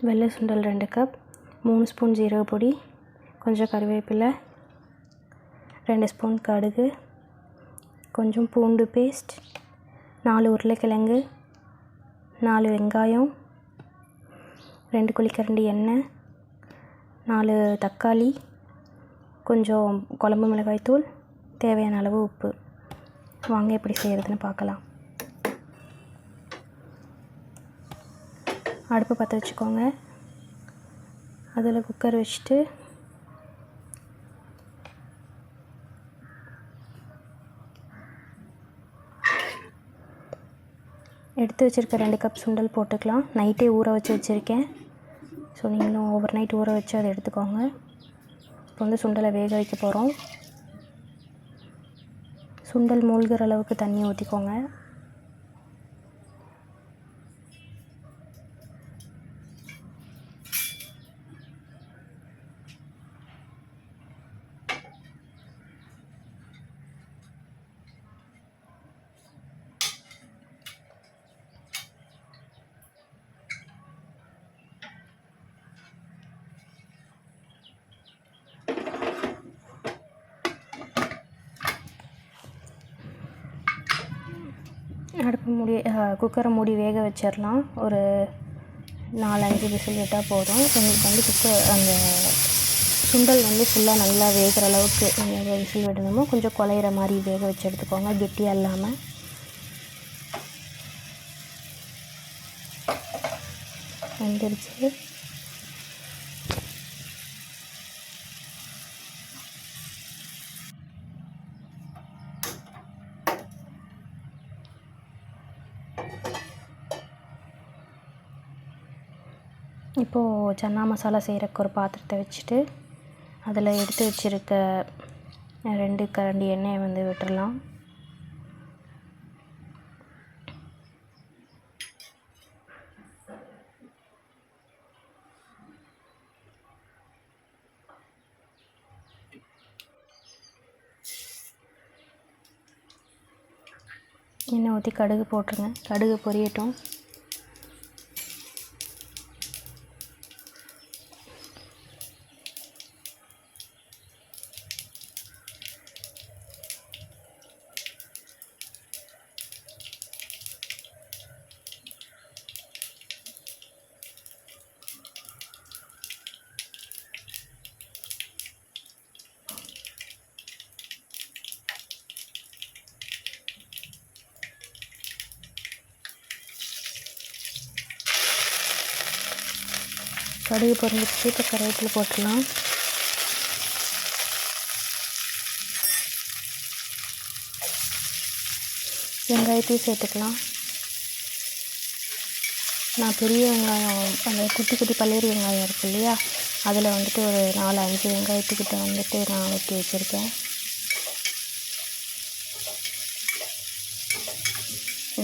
வெள்ளை சுண்டல் 2 cup, 3 spoon ஜீரக பொடி, கொஞ்சம் கறிவேப்பிலை, 2 ஸ்பூன் கடுகு, கொஞ்சம் பூண்டு பேஸ்ட், 4 உருளைக்கிழங்கு, 4 வெங்காயம், 2 குழிக்கரண்டி எண்ணெய், 4 தக்காளி, கொஞ்சம் குழம்பு மிளகாய்த்தூள், தேவையான அளவு உப்பு. வாங்க எப்படி செய்கிறதுன்னு பார்க்கலாம். அடுப்பு பற்ற வச்சுக்கோங்க. அதில் குக்கர் வச்சுட்டு எடுத்து வச்சுருக்க 2 கப் சுண்டல் போட்டுக்கலாம். நைட்டே ஊற வச்சு வச்சுருக்கேன். ஸோ நீங்களும் ஓவர் நைட் ஊற வச்சு அதை எடுத்துக்கோங்க. இப்போ வந்து சுண்டலை வேக வைக்க போகிறோம். சுண்டல் மூழ்கிற அளவுக்கு தண்ணி ஊற்றிக்கோங்க. அடுப்பு குக்கரை மூடி வேக வச்சிடலாம். ஒரு 4-5 விசில் விட்டால் போதும். உங்களுக்கு வந்து அந்த சுண்டல் வந்து ஃபுல்லாக நல்லா வேகிற அளவுக்கு நீங்கள் விசில் விடணுமோ கொஞ்சம் குழையிற மாதிரி வேக வச்சு எடுத்துக்கோங்க, கெட்டியாக இல்லாமல். வெந்துருச்சு. இப்போது சன்னா மசாலா செய்கிறக்கு ஒரு பாத்திரத்தை வச்சுட்டு அதில் எடுத்து வச்சுருக்க 2 கரண்டி எண்ணெயை வந்து விட்டுடலாம். எண்ணெய் ஊற்றி கடுகு போட்டுருங்க. கடுகு பொரியட்டும். கடுகு பொரிஞ்சிடுச்சு. இப்போ கருவேப்பிலை போட்டுடலாம். வெங்காயத்தையும் சேர்த்துக்கலாம். நான் பெரிய வெங்காயம், அந்த குட்டி குட்டி பல்லேரி வெங்காயம் இருக்குது இல்லையா, அதில் வந்துட்டு ஒரு 4-5 வெங்காயத்துக்கிட்ட வந்துட்டு நான் வெட்டி வச்சுருக்கேன்.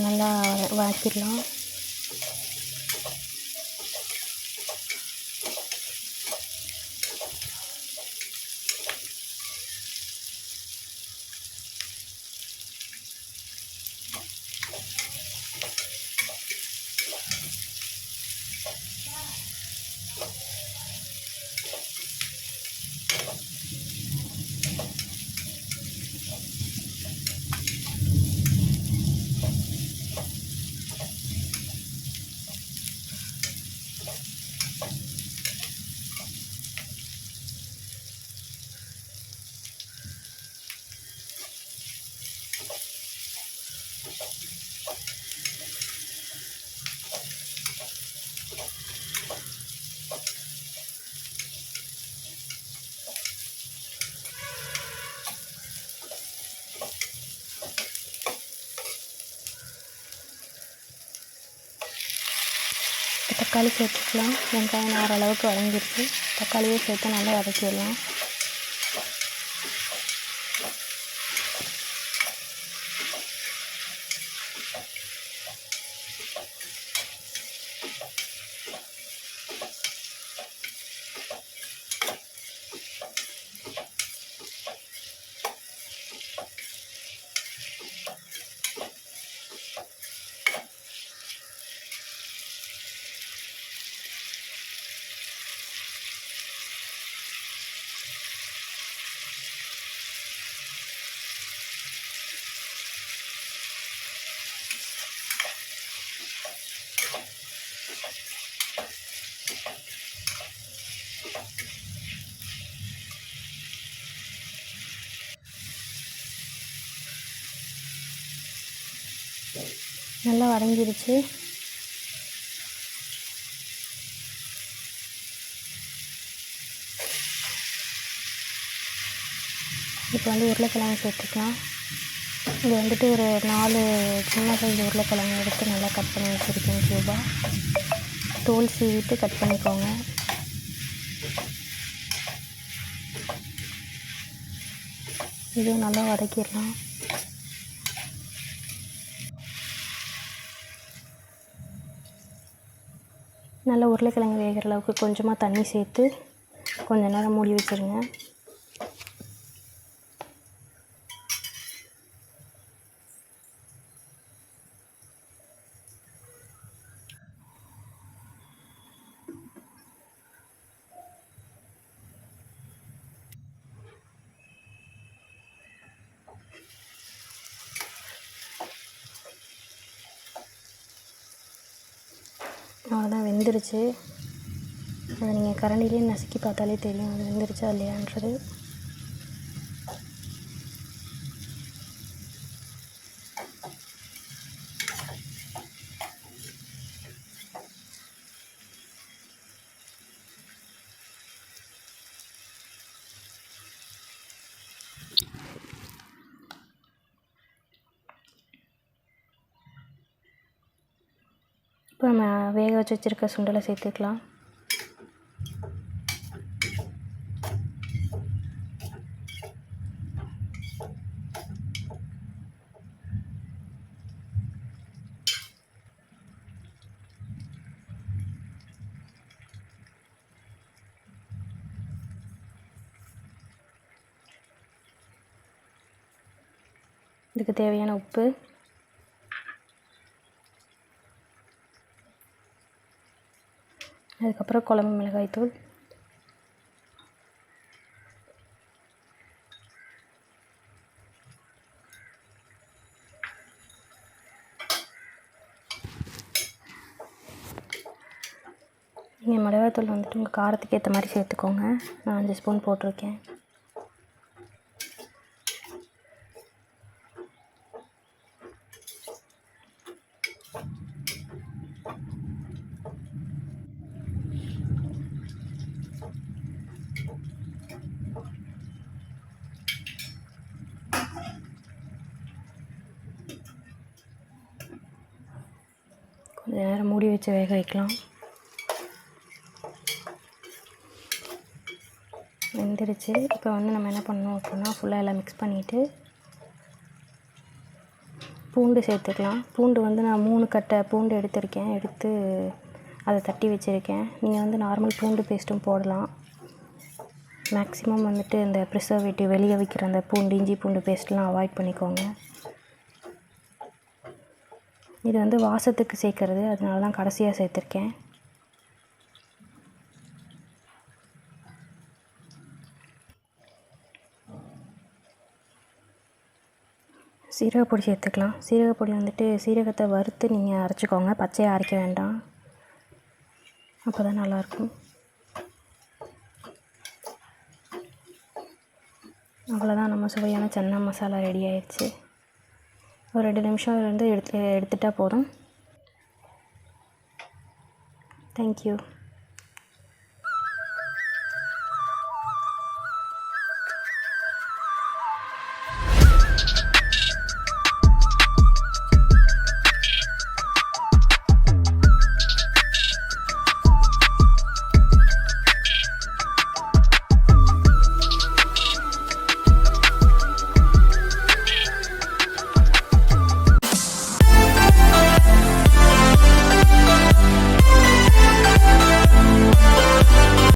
நல்லா வதக்கிடலாம். தக்காளி சேர்த்துக்கலாம். வெங்காயம் ஓரளவுக்கு வதங்கிடுச்சு. தக்காளியே சேர்த்து நல்லா வதக்கிடலாம். நல்லா வதங்கிடுச்சு. இப்போ வந்து உருளைக்கிழங்கு சேர்த்துக்கலாம். இது வந்துட்டு ஒரு 4 சின்ன சைஸ் உருளைக்கிழங்கு எடுத்து நல்லா கட் பண்ணி வச்சுருக்கேன் க்யூபாக. தோல் சீவிட்டு கட் பண்ணிக்கோங்க. இதுவும் நல்லா வதக்கிடலாம். நல்லா உருளைக்கிழங்கு வேகிற அளவுக்கு கொஞ்சமாக தண்ணி சேர்த்து கொஞ்ச நேரம் மூடி வச்சுருங்க. அவ்வளோதான், வெந்துருச்சு. அதை நீங்கள் கரண்டிலே நசுக்கி பார்த்தாலே தெரியும் அது வெந்துருச்சா இல்லையான்றது. இப்போ நம்ம வேக வச்சு வச்சுருக்க சுண்டலை சேர்த்துக்கலாம். இதுக்கு தேவையான உப்பு, அதுக்கப்புறம் குழம்பு மிளகாய்த்தூள், நீங்கள் மிளகாய்த்தூள் வந்துட்டு உங்கள் காரத்துக்கு ஏற்ற மாதிரி சேர்த்துக்கோங்க. நான் 5 ஸ்பூன் போட்டிருக்கேன். கொஞ்சம் நேரம் மூடி வச்சு வேக வைக்கலாம். வெந்துடுச்சு. இப்போ வந்து நம்ம என்ன பண்ணணும் அப்படின்னா ஃபுல்லாக எல்லாம் மிக்ஸ் பண்ணிவிட்டு பூண்டு சேர்த்துக்கலாம். பூண்டு வந்து நான் 3 கட்டை பூண்டு எடுத்திருக்கேன். எடுத்து அதை தட்டி வச்சுருக்கேன். நீங்கள் வந்து நார்மல் பூண்டு பேஸ்ட்டும் போடலாம். மேக்ஸிமம் வந்துட்டு இந்த ப்ரிசர்வேட்டிவ் வெளியே விற்கிற அந்த பூண்டு, இஞ்சி பூண்டு பேஸ்ட்லாம் அவாய்ட் பண்ணிக்கோங்க. இது வந்து வாசத்துக்கு சேர்க்குறது, அதனால தான் கடைசியாக சேர்த்துருக்கேன். சீரகப்பொடி சேர்த்துக்கலாம். சீரகப்பொடி வந்துட்டு சீரகத்தை வறுத்து நீங்கள் அரைச்சிக்கோங்க, பச்சையாக அரைக்க வேண்டாம். அப்போ தான் நல்லாயிருக்கும். அவ்வளோதான், நம்ம சுவையான சன்னா மசாலா ரெடி ஆயிடுச்சு. ஒரு 2 நிமிஷம் வந்து எடுத்துட்டால் போதும். தேங்க்யூ.